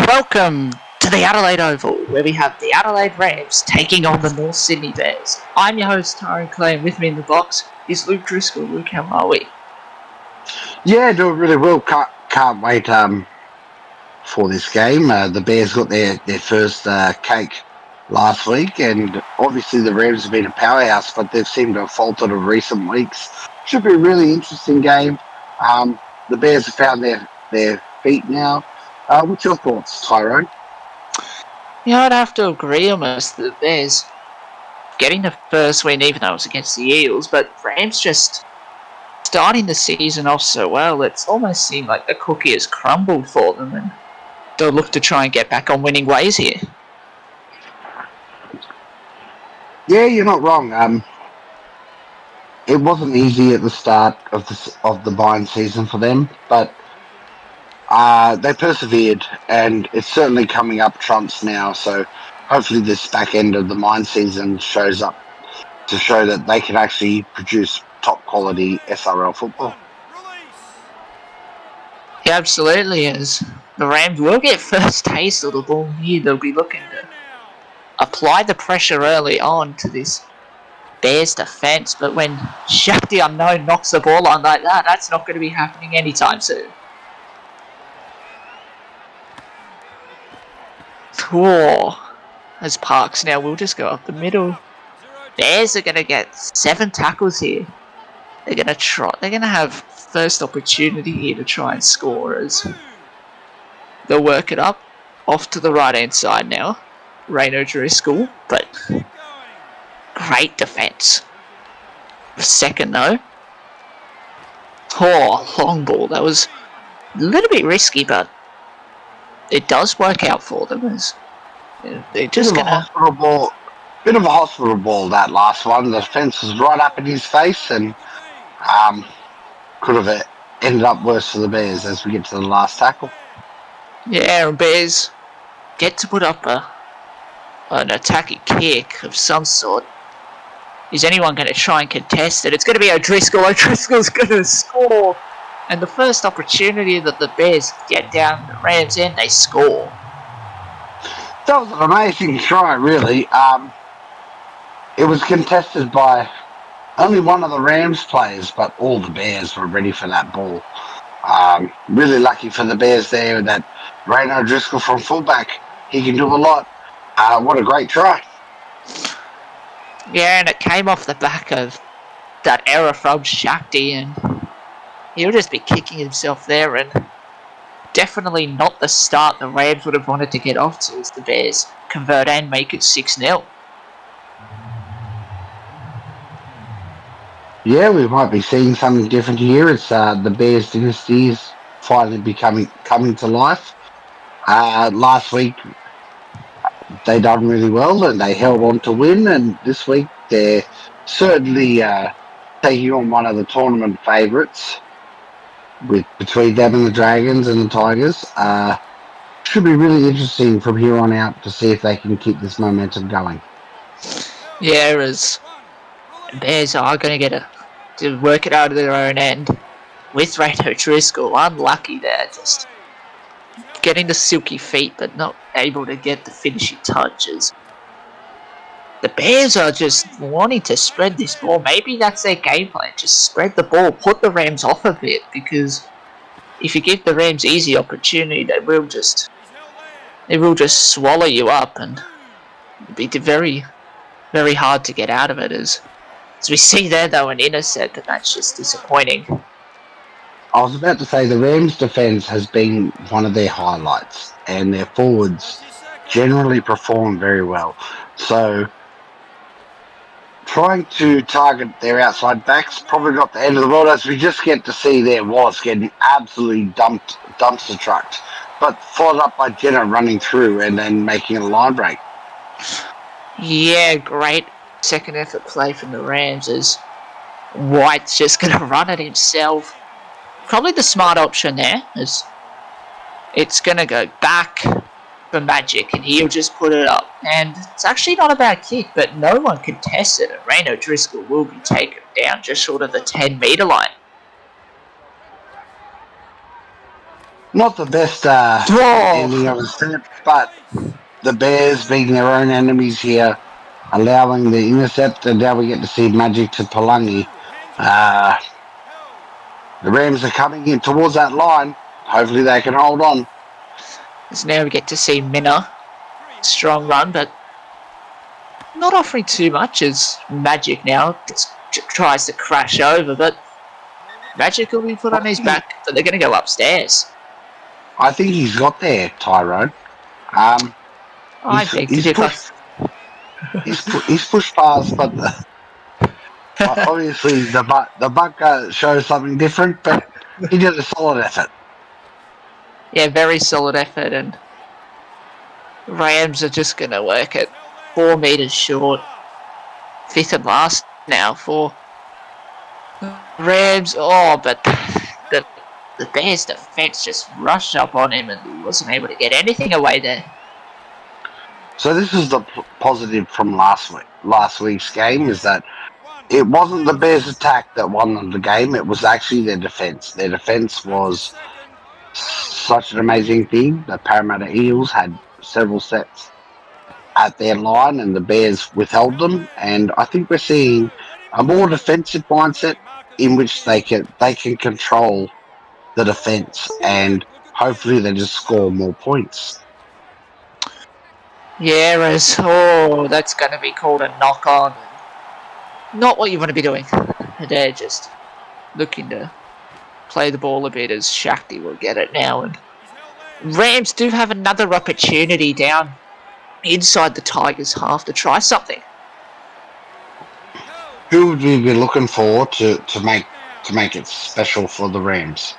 Welcome to the Adelaide Oval, where we have the Adelaide Rams taking on the North Sydney Bears. I'm your host, Tyrone Clay, and with me in the box is Luke Driscoll. Luke, how are we? Yeah, doing really well. Can't wait for this game. The Bears got their first cake last week, and obviously the Rams have been a powerhouse, but they've seemed to have faltered in recent weeks. Should be a really interesting game. The Bears have found their feet now. What's your thoughts, Tyrone? Yeah, I'd have to agree almost. The Bears getting the first win, even though it was against the Eels, but Rams just starting the season off so well. It's almost seemed like the cookie has crumbled for them, and they'll look to try and get back on winning ways here. Yeah, you're not wrong. It wasn't easy at the start of the buying season for them, but they persevered, and it's certainly coming up trumps now. So hopefully, this back end of the mine season shows up to show that they can actually produce top quality SRL football. It absolutely is. The Rams will get first taste of the ball here. They'll be looking to apply the pressure early on to this Bears defence, but when Shaq the Unknown knocks the ball on like that, that's not going to be happening anytime soon. Whoa. As Parks now will just go up the middle. Bears are going to get 7 tackles here. They're going to have first opportunity here to try and score as they'll work it up off to the right hand side now. Rayno Driscoll, but great defence. Second though. Oh, long ball. That was a little bit risky, but it does work out for them. As they're just bit of a hospital ball, that last one. The defence was right up in his face, and could have ended up worse for the Bears as we get to the last tackle. Yeah, and Bears get to put up an attacking kick of some sort. Is anyone going to try and contest it? It's going to be O'Driscoll. O'Driscoll's going to score. And the first opportunity that the Bears get down the Rams' end, they score. That was an amazing try, really. It was contested by only one of the Rams players, but all the Bears were ready for that ball. Really lucky for the Bears there that Rayno Driscoll from fullback. He can do a lot. What a great try. Yeah, and it came off the back of that error from Shakti, and he'll just be kicking himself there, and definitely not the start the Rams would have wanted to get off to as the Bears convert and make it 6-0. Yeah, we might be seeing something different here. It's the Bears dynasty is finally coming to life. Last week they done really well and they held on to win, and this week they're certainly taking on one of the tournament favourites between them and the Dragons and the Tigers. Should be really interesting from here on out to see if they can keep this momentum going. Yeah, as Bears are going to get to work it out of their own end with Rayno Driscoll. Unlucky there, just getting the silky feet but not able to get the finishing touches. The Bears are just wanting to spread this ball. Maybe that's their game plan. Just spread the ball, put the Rams off a bit, because if you give the Rams easy opportunity, they will just swallow you up, and it'll be very, very hard to get out of it. As we see there, though, an intercept, and that's just disappointing. I was about to say the Rams' defence has been one of their highlights, and their forwards generally perform very well. So trying to target their outside backs, probably not the end of the world, as we just get to see there was getting absolutely dumpster trucked, but followed up by Jenner running through and then making a line break. Yeah, great second effort play from the Rams as White's just going to run it himself. Probably the smart option there, as it's going to go back for Magic, and he'll just put it up. And it's actually not a bad kick, but no one contests it, and Rayno Driscoll will be taken down just short of the 10-metre line. Not the best ending of Oh, the set, but the Bears being their own enemies here, allowing the intercept, and now we get to see Magic to Palangi. Uh, the Rams are coming in towards that line. Hopefully they can hold on. as now we get to see Minna. Strong run, but not offering too much as Magic now tries to crash over, but Magic will be put on his back, but they're going to go upstairs. I think he's got there, Tyrone. Um, I beg to he's differ. pushed he's pushed past, but obviously the bunker shows something different. But he did a solid effort. Yeah, very solid effort, and Rams are just going to work it 4 metres short. Fifth and last now for Rams. Oh, but the Bears defence just rushed up on him and he wasn't able to get anything away there. So this is the positive from last week's game is that it wasn't the Bears' attack that won them the game. It was actually their defence. Their defence was such an amazing thing. The Parramatta Eels had several sets at their line, and the Bears withheld them. And I think we're seeing a more defensive mindset in which they can control the defence, and hopefully they just score more points. Yeah, that's going to be called a knock on. Not what you want to be doing. They're just looking to play the ball a bit as Shakti will get it now. And Rams do have another opportunity down inside the Tigers half to try something. Who would we be looking for to make it special for the Rams?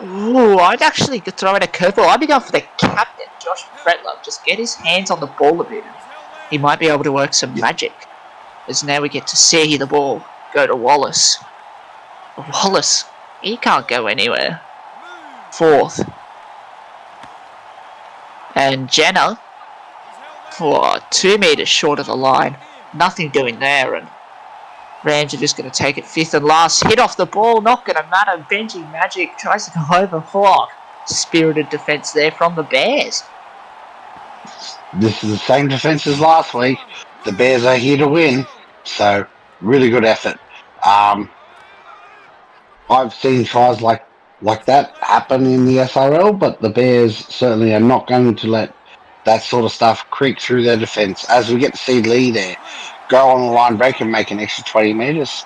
Ooh, I'd actually throw in a curveball. I'd be going for the captain, Josh Fretlove. Just get his hands on the ball a bit. He might be able to work some magic. As now we get to see the ball go to Wallace. Wallace, he can't go anywhere. Fourth. And Jenner, for 2 metres short of the line. Nothing doing there. And Rams are just going to take it fifth and last. Hit off the ball, not going to matter. Benji Magic tries to go over Hawk. Spirited defence there from the Bears. This is the same defence as last week. The Bears are here to win, so really good effort. Um, I've seen tries like that happen in the SRL, but the Bears certainly are not going to let that sort of stuff creep through their defence. As we get to see Lee there go on the line break and make an extra 20 metres.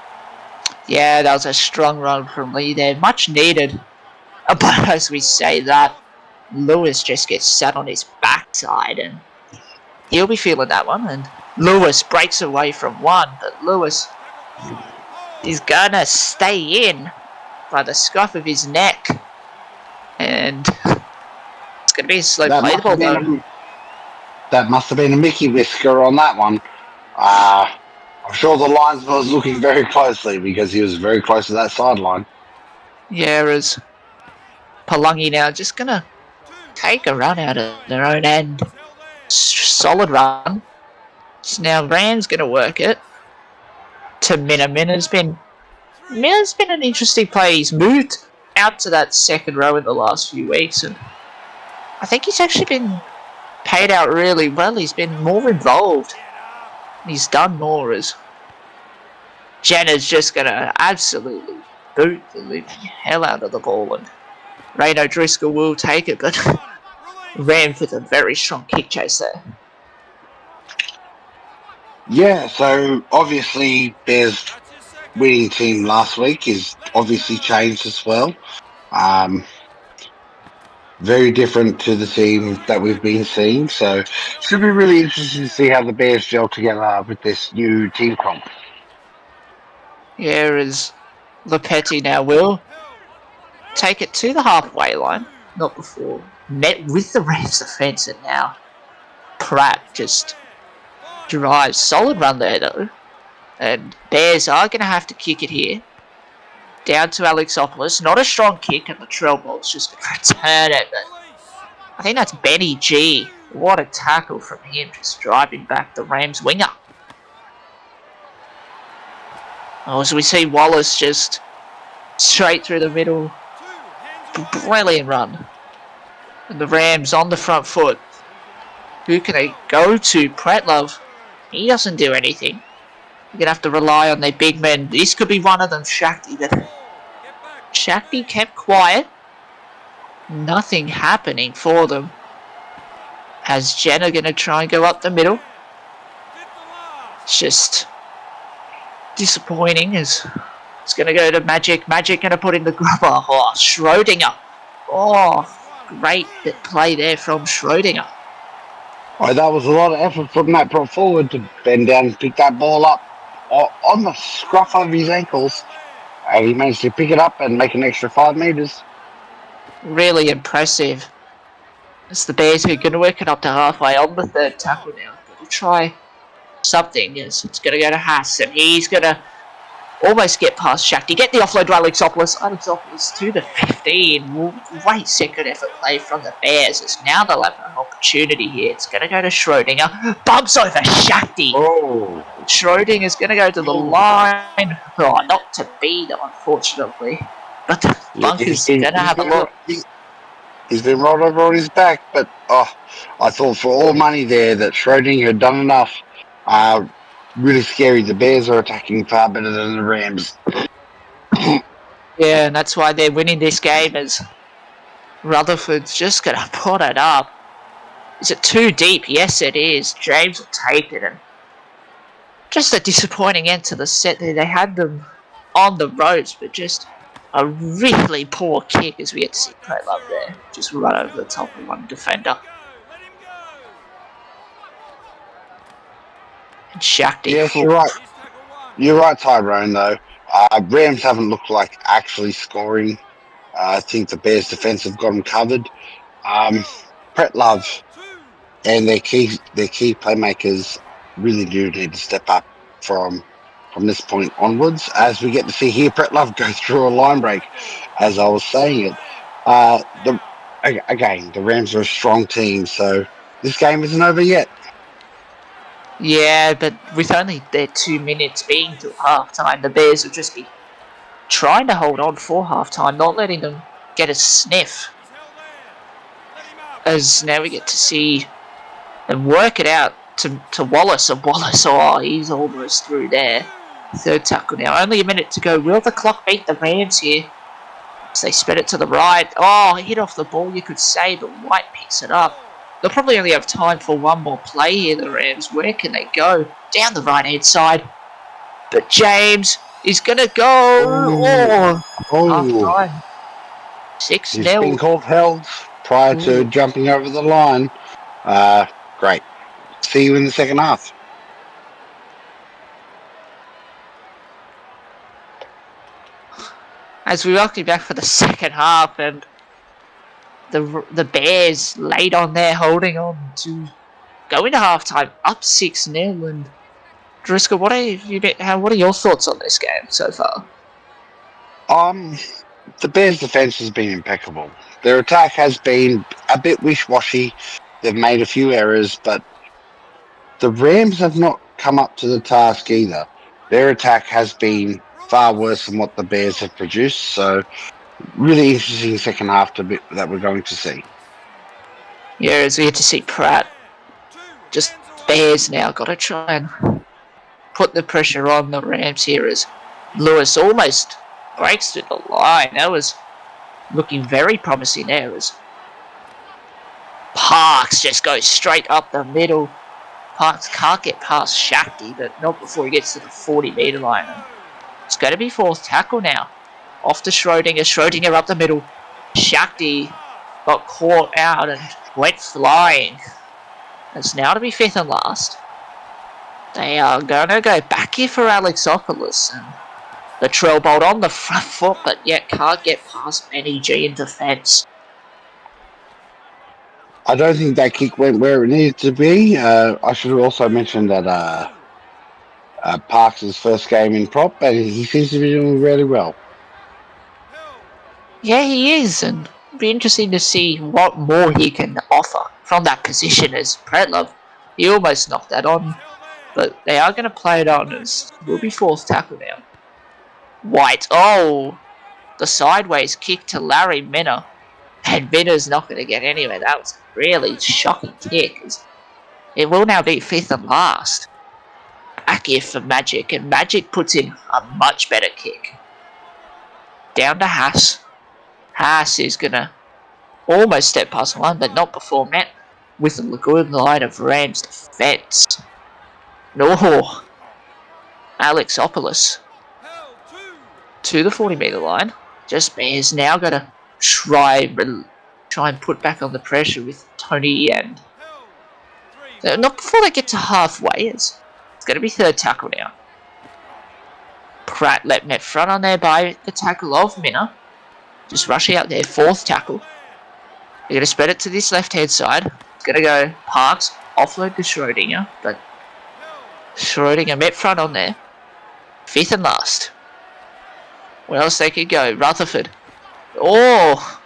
Yeah, that was a strong run from Lee there. Much needed. But as we say that, Lewis just gets sat on his backside and he'll be feeling that one. And Lewis breaks away from one, but Lewis is going to stay in by the scruff of his neck. And it's going to be a slow That play the must ball, have though. been that must have been a Mickey whisker on that one. I'm sure the linesman was looking very closely because he was very close to that sideline. Yeah, as Palangi now just going to take a run out of their own end. Solid run. So now Rand's going to work it to Minna. Minna's been an interesting play. He's moved out to that second row in the last few weeks, and I think he's actually been paid out really well. He's been more involved. He's done more as Jenna's just going to absolutely boot the living hell out of the ball, and Ray O'Driscoll will take it, but ran with a very strong kick chase there. Yeah, so obviously Bears winning team last week is obviously changed as well. Very different to the team that we've been seeing. So should be really interesting to see how the Bears gel together with this new team comp. Here is Lepetti now will take it to the halfway line, not before. Met with the Rams defence, and now Pratt just drives. Solid run there, though. And Bears are going to have to kick it here. Down to Alexopoulos. Not a strong kick, and Latrell Ball's just going to return it. But I think that's Benny G. What a tackle from him, just driving back the Rams winger. Oh, so we see Wallace just straight through the middle. Brilliant run. And the Rams on the front foot. Who can they go to? Pretlove. He doesn't do anything. You're going to have to rely on their big men. This could be one of them, Shakti. But Shakti kept quiet. Nothing happening for them. As Jenna going to try and go up the middle. It's just disappointing as it's going to go to Magic. Magic going to put in the grubber. Oh, Schrodinger. Oh, great play there from Schrodinger. Oh, that was a lot of effort from that prop forward to bend down and pick that ball up on the scruff of his ankles. And he managed to pick it up and make an extra 5 metres. Really impressive. It's the Bears who are going to work it up to halfway on the third tackle now. Got to try something as it's going to go to Haas, and he's going to almost get past Shakti. Get the offload to Alexopoulos. Alexopoulos to the 15. Great second effort play from the Bears as now they'll have an opportunity here. It's going to go to Schrodinger. Bumps over Shakti. Oh. Schrodinger's going to go to the line. Oh, not to be though, unfortunately. But the bunker's going to have a look. He's been rolled over on his back, but I thought for all money there that Schrodinger had done enough. Really scary. The Bears are attacking far better than the Rams. Yeah, and that's why they're winning this game as Rutherford's just going to put it up. Is it too deep? Yes, it is. James will take it. And just a disappointing end to the set there. They had them on the ropes, but just a really poor kick as we get to see Pretlove there. Just run over the top of one defender. And Shakti. Yes, you're right. You're right, Tyrone, though. Rams haven't looked like actually scoring. I think the Bears' defence have got them covered. Pretlove and their key playmakers really do need to step up from this point onwards. As we get to see here, Pretlove go through a line break, as I was saying it. The Rams are a strong team, so this game isn't over yet. Yeah, but with only their 2 minutes being till halftime, the Bears will just be trying to hold on for halftime, not letting them get a sniff. As now we get to see them work it out to Wallace, and Wallace, he's almost through there. Third tackle now, only a minute to go. Will the clock beat the Rams here? As they sped it to the right. Oh, hit off the ball, you could say, but White picks it up. They'll probably only have time for one more play here, the Rams. Where can they go? Down the right-hand side. But James is going to go. Half-time. 6-0. He's been called held prior to jumping over the line. Great. See you in the second half. As we welcome you back for the second half, and the Bears laid on there, holding on to go into halftime up 6-0. And Driscoll, what are your thoughts on this game so far? The Bears' defense has been impeccable. Their attack has been a bit wish-washy. They've made a few errors, but the Rams have not come up to the task either. Their attack has been far worse than what the Bears have produced. So, really interesting second half that we're going to see. Yeah, as we get to see Pratt. Just Bears now got to try and put the pressure on the Rams here as Lewis almost breaks through the line. That was looking very promising there as Parks just goes straight up the middle. Parks can't get past Shakti, but not before he gets to the 40-metre line. It's going to be fourth tackle now. Off to Schrodinger. Schrodinger up the middle. Shakti got caught out and went flying. It's now to be fifth and last. They are going to go back here for Alexopoulos. And the trail bolt on the front foot, but yet can't get past Benny G in defence. I don't think that kick went where it needed to be. I should also mention that Parks' first game in prop, and he seems to be doing really well. Yeah, he is, and it'll be interesting to see what more he can offer from that position as Pretlove. He almost knocked that on, but they are going to play it on as will be fourth tackle now. White, the sideways kick to Larry Minner, and Minner's not going to get anywhere. That was a really shocking kick. It will now be fifth and last. Back here for Magic, and Magic puts in a much better kick. Down to Haas. Haas is going to almost step past the line, but not before met with a good line of Rams defence. No. Alexopoulos to the 40-metre line. Just Bears now got to try and put back on the pressure with Tony and not before they get to halfway. It's going to be third tackle now. Pratt let net front on there by the tackle of Minner. Just rushing out there, fourth tackle. They're going to spread it to this left-hand side. It's going to go Parks, offload to Schrodinger, but Schrodinger met front on there. Fifth and last. Where else they could go? Rutherford. Oh!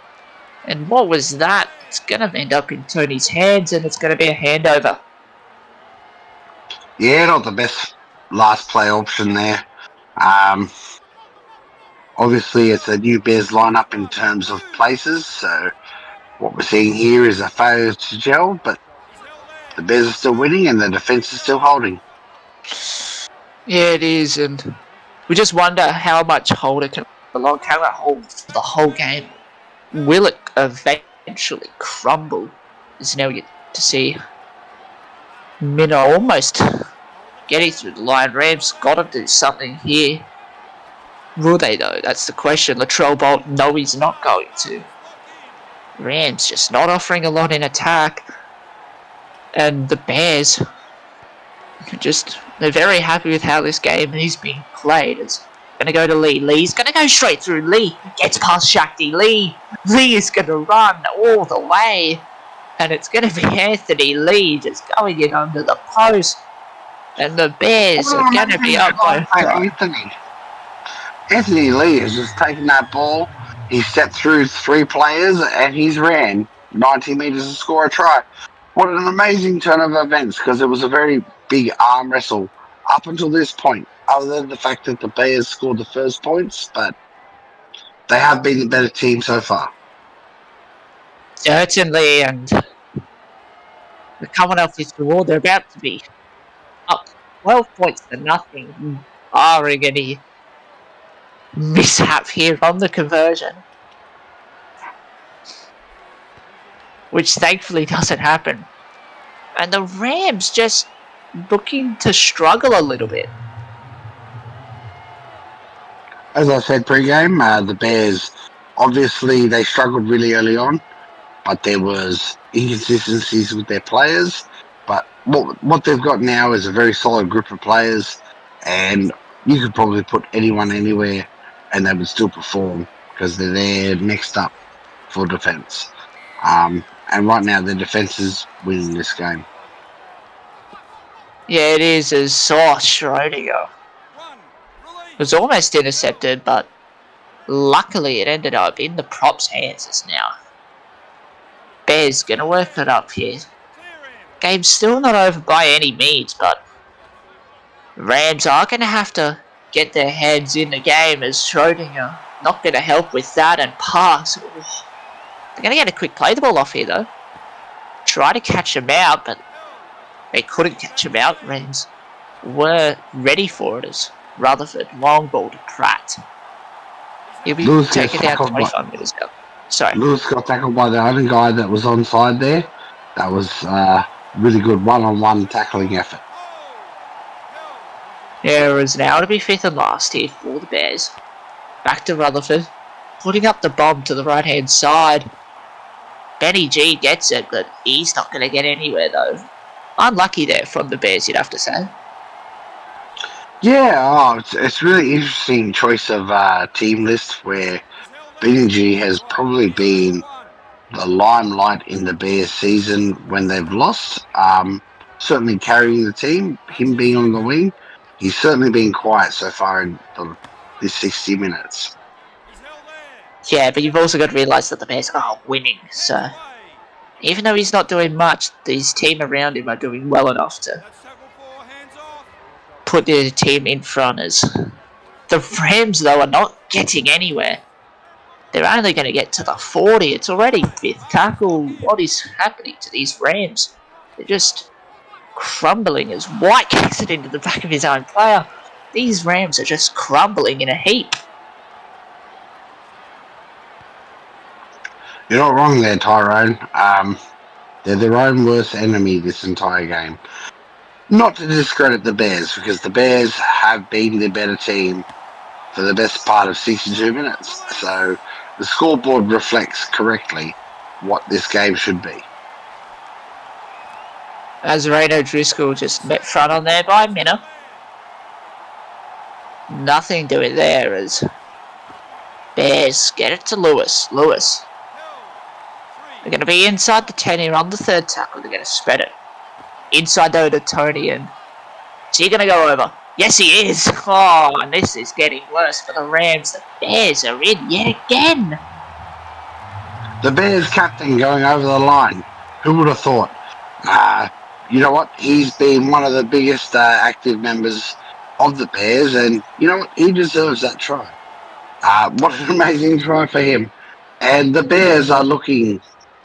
And what was that? It's going to end up in Tony's hands, and it's going to be a handover. Yeah, not the best last play option there. Obviously, it's a new Bears lineup in terms of places, so what we're seeing here is a failure to gel, but the Bears are still winning and the defence is still holding. Yeah, it is, and we just wonder how much hold it can hold for the whole game. Will it eventually crumble? As now we get to see Minna almost getting through the line. Rams got to do something here. Will they, though? That's the question. Latrell Bolt, no, he's not going to. Rams just not offering a lot in attack. And the Bears, they're very happy with how this game is being played. It's going to go to Lee. Lee's going to go straight through. Lee gets past Shakti. Lee is going to run all the way. And it's going to be Anthony Lee just going in under the post. And the Bears are going to be up by Anthony Lee has just taken that ball. He stepped through three players and he's ran 90 metres to score a try. What an amazing turn of events, because it was a very big arm wrestle up until this point, other than the fact that the Bears scored the first points, but they have been the better team so far. Certainly, and the Commonwealth is reward. They're about to be up 12 points to nothing, barring any mishap here on the conversion, which thankfully doesn't happen. And the Rams just looking to struggle a little bit. As I said pre-game, the Bears, obviously they struggled really early on, but there was inconsistencies with their players. But what they've got now is a very solid group of players, and you could probably put anyone anywhere and they would still perform, because they're there next up for defence. And right now their defence is winning this game. Yeah, it is as Schrodinger was almost intercepted, but luckily it ended up in the props' hands now. Bears going to work it up here. Game's still not over by any means, but Rams are going to have to get their heads in the game, as Schrodinger not going to help with that, and pass. They're going to get a quick play the ball off here, though. Try to catch him out, but they couldn't catch him out. Rams were ready for it as Rutherford long ball to Pratt. He'll be taken down 25 minutes ago. Sorry. Lewis got tackled by the only guy that was onside there. That was really good one-on-one tackling effort. There is now to be fifth and last here for the Bears. Back to Rutherford, putting up the bomb to the right-hand side. Benny G gets it, but he's not going to get anywhere, though. Unlucky there from the Bears, you'd have to say. Yeah, it's really interesting choice of team list, where Benny G has probably been the limelight in the Bears season when they've lost. Certainly carrying the team, him being on the wing. He's certainly been quiet so far in this 60 minutes. Yeah, but you've also got to realise that the Bears are winning, so even though he's not doing much, his team around him are doing well enough to put the team in front. As the Rams, though, are not getting anywhere. They're only going to get to the 40. It's already fifth tackle. What is happening to these Rams? They're just crumbling as White kicks it into the back of his own player. These Rams are just crumbling in a heap. You're not wrong there, Tyrone. They're their own worst enemy this entire game. Not to discredit the Bears, because the Bears have been the better team for the best part of 62 minutes. So the scoreboard reflects correctly what this game should be. As Reno Driscoll just met front on there by Minna. Nothing doing there as Bears get it to Lewis. Lewis. They're going to be inside the 10 here on the third tackle. They're going to spread it. Inside though to Tony, and is he going to go over? Yes, he is. Oh, and this is getting worse for the Rams. The Bears are in yet again. The Bears captain going over the line. Who would have thought? You know what? He's been one of the biggest active members of the Bears, and you know what? He deserves that try. What an amazing try for him. And the Bears are looking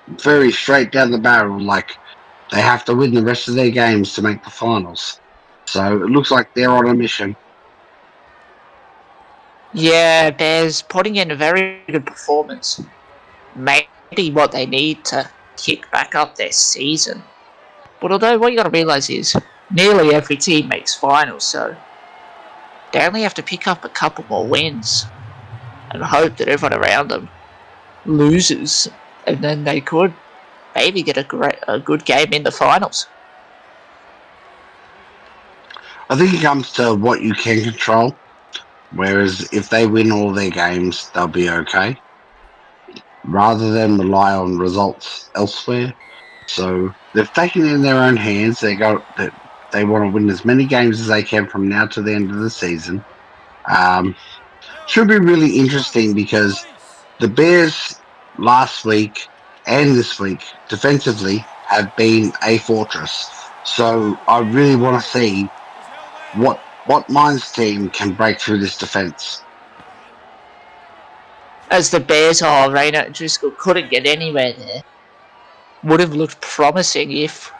very straight down the barrel, like they have to win the rest of their games to make the finals. So it looks like they're on a mission. Yeah, Bears putting in a very good performance. Maybe what they need to kick back up their season. But although what you got to realise is nearly every team makes finals, so they only have to pick up a couple more wins and hope that everyone around them loses, and then they could maybe get a good game in the finals. I think it comes to what you can control. Whereas if they win all their games, they'll be okay, rather than rely on results elsewhere. So they've taken it in their own hands. They want to win as many games as they can from now to the end of the season. Um, should be really interesting because the Bears last week and this week defensively have been a fortress. So I really want to see what Mines team can break through this defense. As the Bears are, Rayner and Driscoll couldn't get anywhere there. Would have looked promising if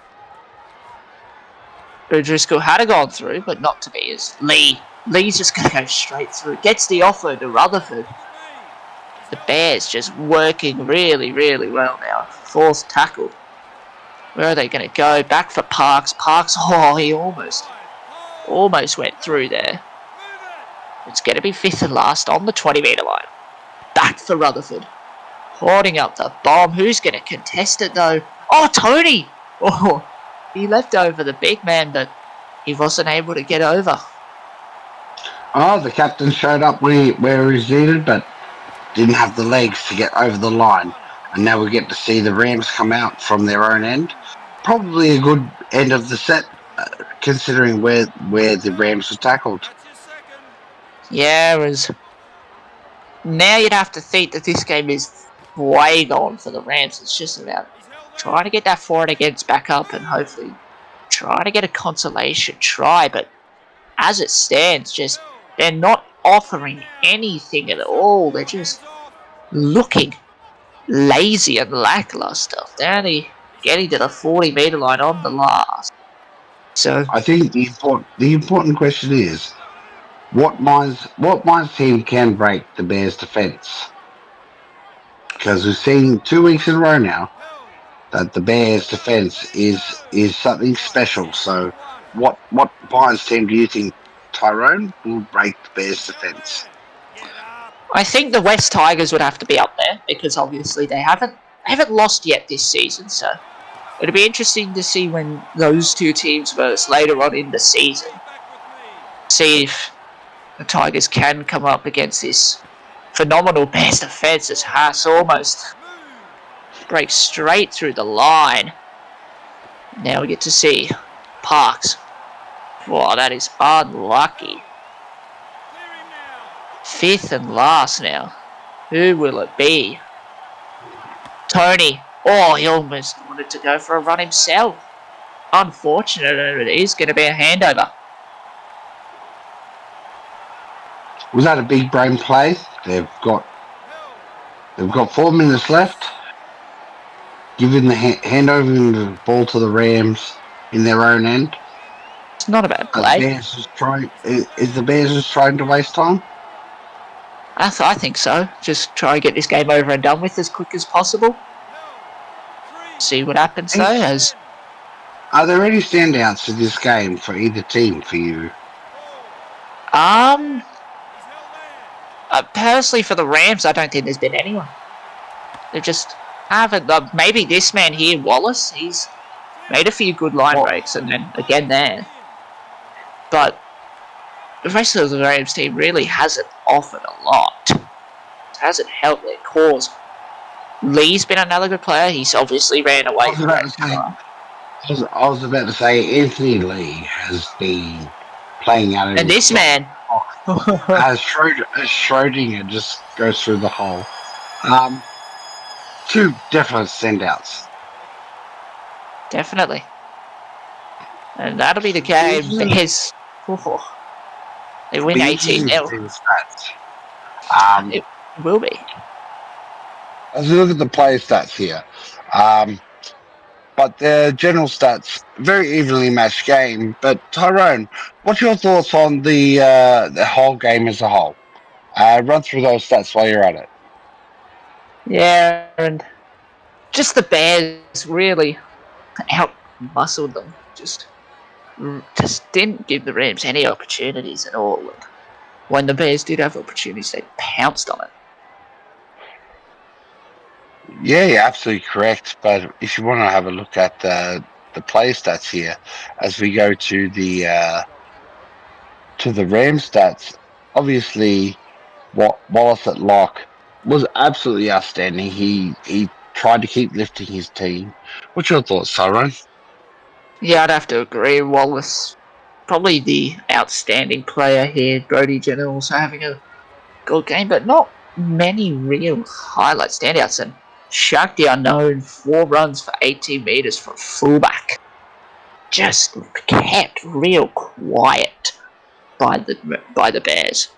Driscoll had gone through, but not to be as Lee. Lee's just going to go straight through. Gets the offer to Rutherford. The Bears just working really, really well now. Fourth tackle. Where are they going to go? Back for Parks. Parks, oh, he almost went through there. It's going to be fifth and last on the 20-metre line. Back for Rutherford. Hoarding up the bomb. Who's going to contest it, though? Oh, Tony! Oh, he left over the big man, but he wasn't able to get over. Oh, the captain showed up where he's needed, but didn't have the legs to get over the line. And now we get to see the Rams come out from their own end. Probably a good end of the set, considering where the Rams were tackled. Yeah, it was. Now you'd have to think that this game is way gone for the Rams. It's just about trying to get that forward against back up and hopefully try to get a consolation try. But as it stands, just they're not offering anything at all. They're just looking lazy and lackluster. They're only getting to the 40-metre line on the last. So I think the important question is what Mines team can break the Bears' defense? Because we've seen 2 weeks in a row now that the Bears' defense is something special. So what Mines team do you think, Tyrone, will break the Bears' defense? I think the West Tigers would have to be up there because obviously they haven't lost yet this season. So it'll be interesting to see when those two teams verse later on in the season. See if the Tigers can come up against this phenomenal Bears defense as Haas almost breaks straight through the line. Now we get to see Parks. Wow, that is unlucky. Fifth and last now. Who will it be? Tony. Oh, he almost wanted to go for a run himself. Unfortunate, it is going to be a handover. Was that a big brain play? They've got They've got 4 minutes left. Giving the hand over the ball to the Rams in their own end. It's not a bad Are the play. Bears just trying? Is the Bears just trying to waste time? I think so. Just try and get this game over and done with as quick as possible. See what happens though. Any, As are there any standouts to this game for either team for you? um, personally for the Rams, I don't think there's been anyone. They just haven't. Maybe this man here, Wallace, he's made a few good line What breaks, and then again there. But the rest of the Rams team really hasn't offered a lot. It hasn't helped their cause. Lee's been another good player. He's obviously ran I away was with about that to say, try. I was about to say Anthony Lee has been playing out of And his this soul. man, As Schrodinger just goes through the hole. Um, Two definite standouts. definitely. And that'll be the Be game. interesting, Bears, they win be 18 interesting to 0. see the stats. It will be. As we look at the player stats here, um, but the general stats, very evenly matched game. But Tyrone, what's your thoughts on the whole game as a whole? Run through those stats while you're at it. Yeah, and just the Bears really out muscled them. Just didn't give the Rams any opportunities at all. And when the Bears did have opportunities, they pounced on it. Yeah, you're absolutely correct. But if you want to have a look at the player stats here, as we go to the Ram stats, obviously what Wallace at lock was absolutely outstanding. He tried to keep lifting his team. What's your thoughts, Tyrone? Yeah, I'd have to agree. Wallace, probably the outstanding player here. Brody Jenner also having a good game, but not many real highlight standouts. And Shaq the Unknown, 4 runs for 18 meters for fullback. Just kept real quiet by the Bears.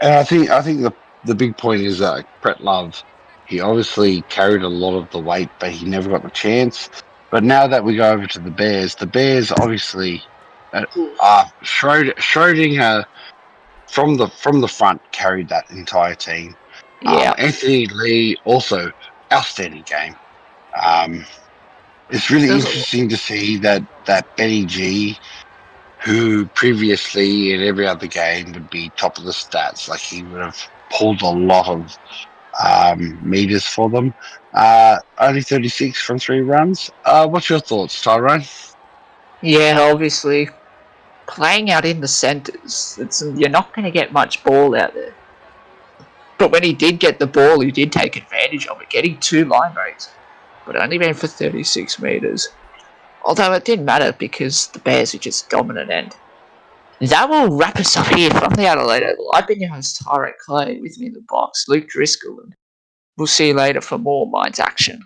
And I think the big point is that Brett Love, he obviously carried a lot of the weight, but he never got the chance. But now that we go over to the Bears obviously Schrodinger from the front carried that entire team. Yeah, Anthony Lee also outstanding game. Um, it's really there's a lot. interesting to see that Benny G, who previously in every other game would be top of the stats, like he would have pulled a lot of meters for them. Only 36 from 3 runs. What's your thoughts, Tyrone? Yeah, obviously playing out in the centres, you're not going to get much ball out there. But when he did get the ball, he did take advantage of it, getting 2 line breaks, but only ran for 36 meters. Although it didn't matter because the Bears were just dominant end. That will wrap us up here from the Adelaide Oval. I've been your host, Tyrant Clay, with me in the box, Luke Driscoll, and we'll see you later for more Minds Action.